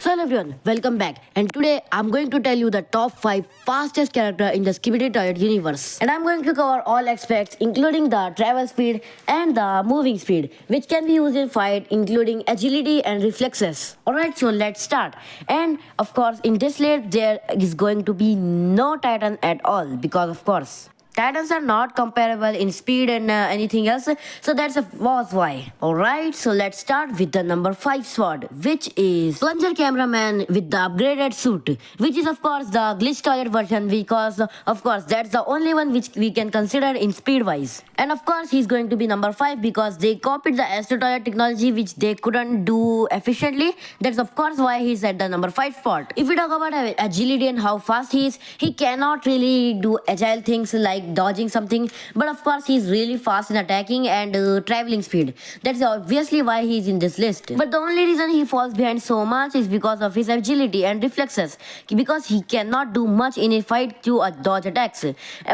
So hello everyone, welcome back. And today I'm going to tell you the top 5 fastest character in the Skibidi Toilet universe. And I'm going to cover all aspects including the travel speed and the moving speed, which can be used in fight including agility and reflexes. Alright, so let's start. And of course in this list there is going to be no Titan at all because of course Titans are not comparable in speed and anything else, so that's was why. Alright, so let's start with the number 5 sword, which is Plunger Cameraman with the upgraded suit, which is of course the glitch toilet version because of course that's the only one which we can consider in speed wise. And of course he's going to be number 5 because they copied the Astro Toilet technology which they couldn't do efficiently. That's of course why he's at the number 5 spot. If we talk about agility and how fast he is, he cannot really do agile things like dodging something, but of course he's really fast in attacking and traveling speed. That's obviously why he's in this list. But the only reason he falls behind so much is because of his agility and reflexes, because he cannot do much in a fight to dodge attacks.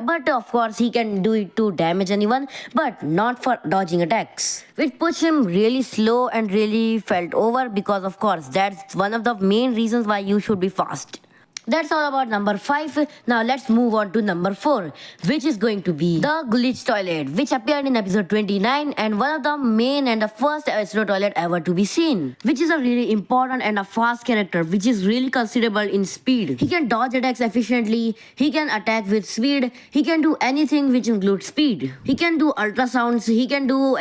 But of course he can do it to damage anyone, but not for dodging attacks, which puts him really slow and really felt over, because of course that's one of the main reasons why you should be fast. That's all about number 5. Now let's move on to number 4, which is going to be the Glitch Toilet, which appeared in episode 29 and one of the main and the first Astro Toilet ever to be seen, which is a really important and a fast character which is really considerable in speed. He can dodge attacks efficiently, he can attack with speed, he can do anything which includes speed. He can do ultrasounds, he can do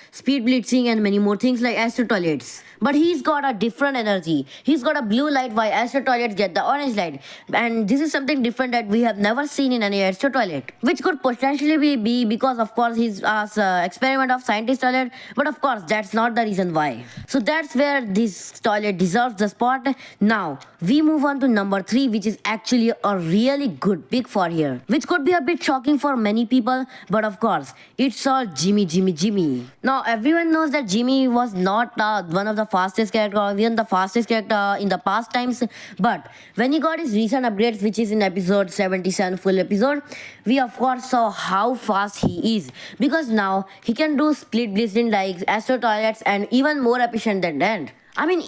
speed blitzing and many more things like Astro Toilets. But he's got a different energy. He's got a blue light while Astro Toilets get the orange light. And this is something different that we have never seen in any Astro Toilet, which could potentially be because of course he's experiment of scientist toilet, but of course that's not the reason why. So that's where this toilet deserves the spot. Now we move on to number 3, which is actually a really good pick for here, which could be a bit shocking for many people, but of course it's all Jimmy. Now everyone knows that Jimmy was not one of the fastest character or even the fastest character in the past times, but when he got his recent upgrades, which is in episode 77 full episode, we of course saw how fast he is, because now he can do split blitzing like Astro Toilets and even more efficient than that.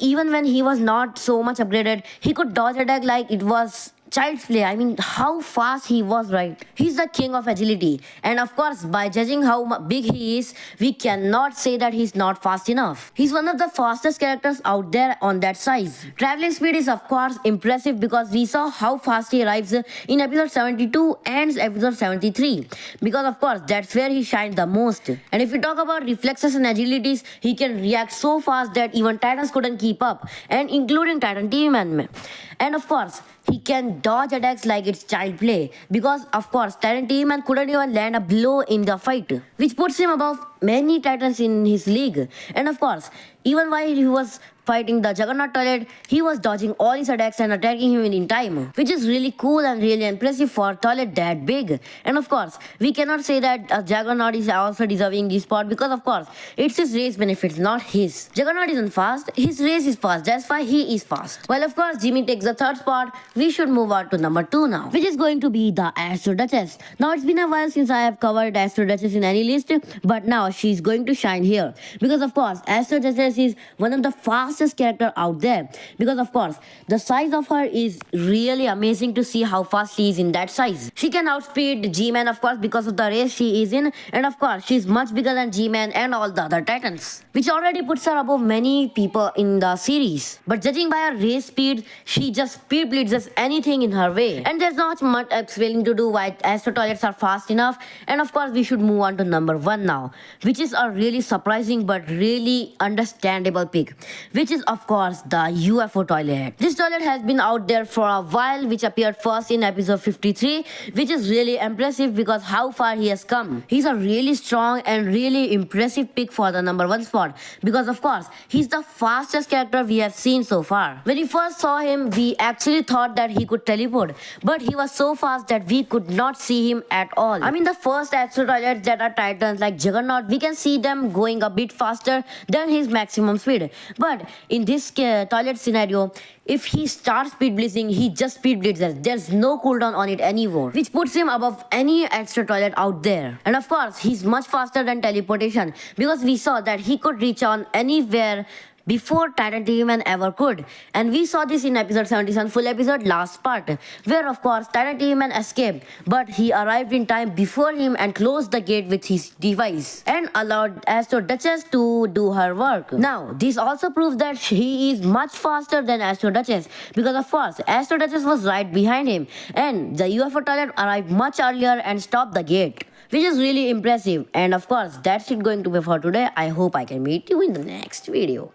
Even when he was not so much upgraded, he could dodge attack like it was child's play. How fast he was, right? He's the king of agility, and of course by judging how big he is, we cannot say that he's not fast enough. He's one of the fastest characters out there on that size. Traveling speed is of course impressive because we saw how fast he arrives in episode 72 and episode 73, because of course that's where he shined the most. And if we talk about reflexes and agilities, he can react so fast that even Titans couldn't keep up, and including Titan TV-Man. And of course he can dodge attacks like it's child play, because of course Titan TV-Man couldn't even land a blow in the fight, which puts him above many Titans in his league. And of course even while he was fighting the Juggernaut Toilet, he was dodging all his attacks and attacking him in time, which is really cool and really impressive for a toilet that big. And of course we cannot say that Juggernaut is also deserving this spot, because of course it's his race benefits, not his. Juggernaut isn't fast, his race is fast, that's why he is fast. While of course Jimmy takes the 3rd spot, we should move on to number 2 now, which is going to be the Astro Duchess. Now it's been a while since I have covered Astro Duchess in any list, but now she's going to shine here, because of course Astro Duchess is one of the fastest character out there, because of course the size of her is really amazing to see how fast she is in that size. She can outspeed G-Man of course because of the race she is in, and of course she's much bigger than G-Man and all the other Titans, which already puts her above many people in the series. But judging by her race speed, she just speed blitzes anything in her way, and there's not much explaining to do why Astro Toilets are fast enough. And of course we should move on to number 1 now, which is a really surprising but really understandable pick, which is of course the UFO Toilet. This toilet has been out there for a while, which appeared first in episode 53, which is really impressive because how far he has come. He's a really strong and really impressive pick for the number 1 spot, because of course he's the fastest character we have seen so far. When we first saw him, we actually thought that he could teleport, but he was so fast that we could not see him at all. The first Astro Toilets that are Titans like Juggernaut, we can see them going a bit faster than his maximum speed, but in this toilet scenario, if he starts speed blitzing, he just speed blitzes. There's no cooldown on it anymore, which puts him above any Astro Toilet out there. And of course, he's much faster than teleportation, because we saw that he could reach on anywhere before Titan T-Man ever could. And we saw this in episode 77 full episode last part, where of course Titan T-Man escaped, but he arrived in time before him and closed the gate with his device and allowed Astro Duchess to do her work. Now, this also proves that he is much faster than Astro Duchess, because of course Astro Duchess was right behind him and the UFO toilet arrived much earlier and stopped the gate, which is really impressive. And of course, that's it going to be for today. I hope I can meet you in the next video.